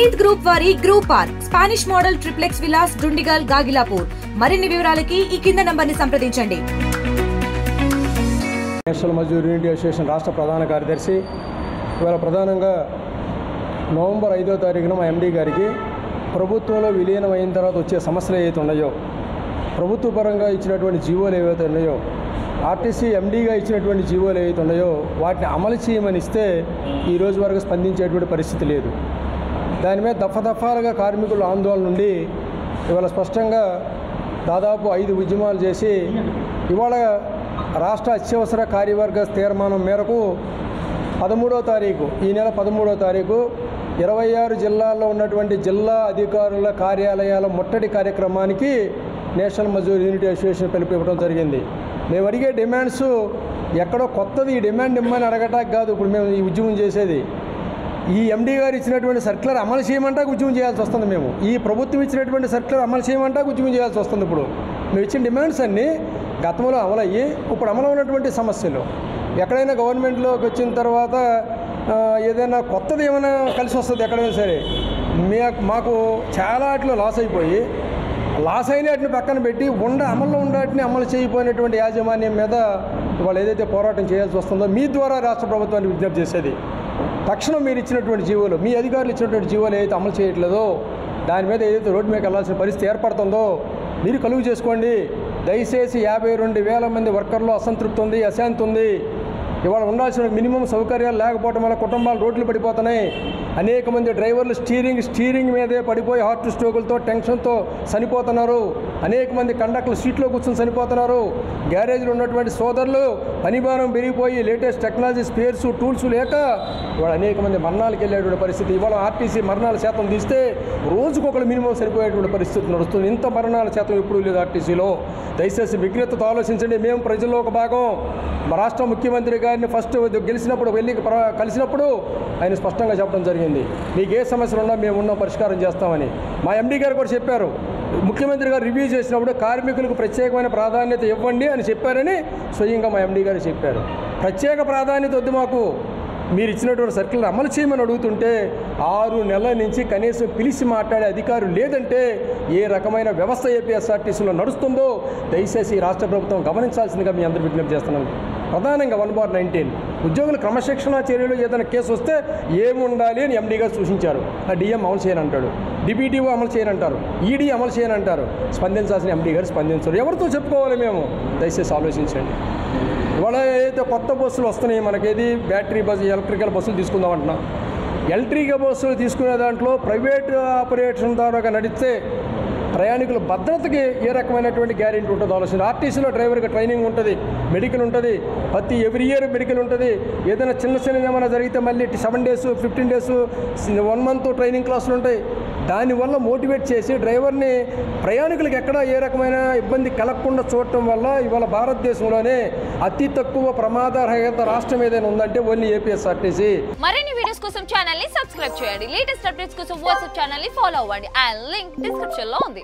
Praneeth group వారి group park Spanish model triplex Vilas Dundigal Gagillapur. మరిన్ని వివరాలకి ఈ కింద నంబర్ని సంప్రదించండి. నేషనల్ మజ్దూర్ యూనిటీ అసోసియేషన్ రాష్ట్ర ప్రధాన కార్యదర్శి. ఇవాళ ప్రధానంగా నవంబర్ 5వ తారీఖున మా ఎండీ గారికి ప్రభుత్వంలో విలీనం అయిన తర్వాత వచ్చే సమస్యలు ఏవైతే ఉన్నాయో, ప్రభుత్వ పరంగా ఇచ్చినటువంటి జీవోలు ఏవైతే ఉన్నాయో, ఆర్టీసీ ఎండీగా ఇచ్చినటువంటి జీవోలు ఏవైతే ఉన్నాయో వాటిని అమలు చేయమని ఇస్తే ఈ రోజు వరకు స్పందించేటువంటి పరిస్థితి లేదు. దాని మీద దఫాలుగా కార్మికుల ఆందోళన నుండి ఇవాళ స్పష్టంగా దాదాపు 5 ఉద్యమాలు చేసి ఇవాళ రాష్ట్ర అత్యవసర కార్యవర్గ తీర్మానం మేరకు 13వ తారీఖు, ఈ నెల 13వ తారీఖు 26 జిల్లాల్లో ఉన్నటువంటి జిల్లా అధికారుల కార్యాలయాల ముట్టడి కార్యక్రమానికి నేషనల్ మజ్దూర్ యూనిటీ అసోసియేషన్ పిలుపు ఇవ్వడం జరిగింది. మేము అడిగే డిమాండ్స్ ఎక్కడో కొత్తది, ఈ డిమాండ్ ఇమ్మని అడగటానికి కాదు ఇప్పుడు మేము ఈ ఉద్యమం చేసేది. ఈ ఎండీ గారు ఇచ్చినటువంటి సర్క్యులర్ అమలు చేయమంటా ఉద్యమం చేయాల్సి వస్తుంది. మేము ఈ ప్రభుత్వం ఇచ్చినటువంటి సర్క్యులర్ అమలు చేయమంటా ఉద్యమం చేయాల్సి వస్తుంది. ఇప్పుడు మేము ఇచ్చిన డిమాండ్స్ అన్నీ గతంలో అమలయ్యి ఇప్పుడు అమలు ఉన్నటువంటి సమస్యలు ఎక్కడైనా గవర్నమెంట్లోకి వచ్చిన తర్వాత ఏదైనా కొత్తది ఏమైనా కలిసి వస్తుంది ఎక్కడైనా సరే, మాకు చాలా వాటిలో లాస్ అయిపోయి లాస్ అయిన వాటిని పక్కన పెట్టి అమల్లో వాటిని అమలు చేయకపోయినటువంటి యాజమాన్యం మీద వాళ్ళు ఏదైతే పోరాటం చేయాల్సి వస్తుందో మీ ద్వారా రాష్ట్ర ప్రభుత్వాన్ని విజ్ఞప్తి చేసేది, తక్షణం మీరు ఇచ్చినటువంటి జీవోలు, మీ అధికారులు ఇచ్చినటువంటి జీవోలు ఏదైతే అమలు చేయట్లేదో దాని మీద ఏదైతే రోడ్డు మీద వెళ్ళాల్సిన పరిస్థితి ఏర్పడుతుందో మీరు కలుగు చేసుకోండి. దయచేసి 52,000 మంది వర్కర్లు అసంతృప్తి ఉంది, అశాంతి ఉంది. ఇవాళ ఉండాల్సిన మినిమం సౌకర్యాలు లేకపోవడం వల్ల కుటుంబాలు రోడ్లు పడిపోతున్నాయి. అనేక మంది డ్రైవర్లు స్టీరింగ్ మీదే పడిపోయి హార్ట్ స్ట్రోకులతో టెన్షన్తో చనిపోతున్నారు. అనేక మంది కండక్టర్లు సీట్లో కూర్చొని చనిపోతున్నారు. గ్యారేజ్లో ఉన్నటువంటి సోదరులు పనిభారం పెరిగిపోయి లేటెస్ట్ టెక్నాలజీ స్పేర్స్ టూల్స్ లేక ఇవాళ అనేక మంది మరణాలకు వెళ్ళేటువంటి పరిస్థితి. ఇవాళ ఆర్టీసీ మరణాల శాతం తీస్తే రోజుకొకరు మినిమం సరిపోయేటువంటి పరిస్థితి నడుస్తుంది. ఇంత మరణాల శాతం ఎప్పుడూ లేదు ఆర్టీసీలో. దయచేసి విజ్ఞతతో ఆలోచించండి. మేము ప్రజల్లో ఒక భాగం. మా రాష్ట్ర ముఖ్యమంత్రి గారిని ఫస్ట్ గెలిచినప్పుడు కలిసినప్పుడు ఆయన స్పష్టంగా చెప్పడం జరిగింది, మీకు ఏ సమస్యలు ఉన్నా మేము ఉన్నాం, పరిష్కారం చేస్తామని. మా ఎండీ గారు కూడా చెప్పారు, ముఖ్యమంత్రి గారు రివ్యూ చేసినప్పుడు కార్మికులకు ప్రత్యేకమైన ప్రాధాన్యత ఇవ్వండి అని చెప్పారని స్వయంగా మా ఎండీ గారు చెప్పారు. ప్రత్యేక ప్రాధాన్యత వద్దు, మాకు మీరు ఇచ్చినటువంటి సర్కిల్ అమలు చేయమని అడుగుతుంటే 6 నెలల నుంచి కనీసం పిలిచి మాట్లాడే అధికారులు లేదంటే ఏ రకమైన వ్యవస్థ ఏపీఎస్ఆర్టీసీలో నడుస్తుందో దయచేసి రాష్ట్ర ప్రభుత్వం గమనించాల్సిందిగా మీ అందరూ విజ్ఞప్తి చేస్తున్నాను. ప్రధానంగా 1/19 ఉద్యోగుల క్రమశిక్షణ చర్యలు ఏదైనా కేసు వస్తే ఏముండాలి అని ఎండీ గారు సూచించారు. ఆ డిఎం అమలు చేయనంటాడు, డిబిటీఓ అమలు చేయనంటారు, ఈడీ అమలు చేయనంటారు. స్పందించాల్సిన ఎండీ గారు స్పందించరు. ఎవరితో చెప్పుకోవాలి మేము? దయచేసి ఆలోచించండి. ఇవాళ ఏదైతే కొత్త బస్సులు వస్తున్నాయి మనకేది బ్యాటరీ బస్సు, ఎలక్ట్రికల్ బస్సులు తీసుకుందాం అంటున్నాం. ఎలక్ట్రికల్ బస్సులు తీసుకునే దాంట్లో ప్రైవేట్ ఆపరేషన్ ద్వారా నడిస్తే ప్రయాణికుల భద్రతకి ఏ రకమైనటువంటి గ్యారెంటీ ఉంటుందో ఆలోచన. ఆర్టీసీలో డ్రైవర్కి ట్రైనింగ్ ఉంటుంది, మెడికల్ ఉంటుంది, ఎవ్రీ ఇయర్ మెడికల్ ఉంటుంది. ఏదైనా చిన్న ఏమైనా జరిగితే మళ్ళీ 7 days 15 days 1 month ట్రైనింగ్ క్లాసులు ఉంటాయి. దానివల్ల మోటివేట్ చేసి డ్రైవర్ని ప్రయాణికులకు ఎక్కడ ఏ రకమైన ఇబ్బంది కలగకుండా చూడటం వల్ల ఇవాళ భారతదేశంలోనే అతి తక్కువ ప్రమాదరహిత రాష్ట్రం ఏదైనా ఉందంటే ఓన్లీ ఏపీఎస్ఆర్టీసీ. మరిన్ని వీడియోస్ కోసం ఛానల్ ని సబ్స్క్రైబ్ చేయండి. లేటెస్ట్ అప్డేట్స్ కోసం వాట్సాప్ ఛానల్ ని ఫాలో అవ్వండి. ఆ లింక్ డిస్క్రిప్షన్ లో ఉంది.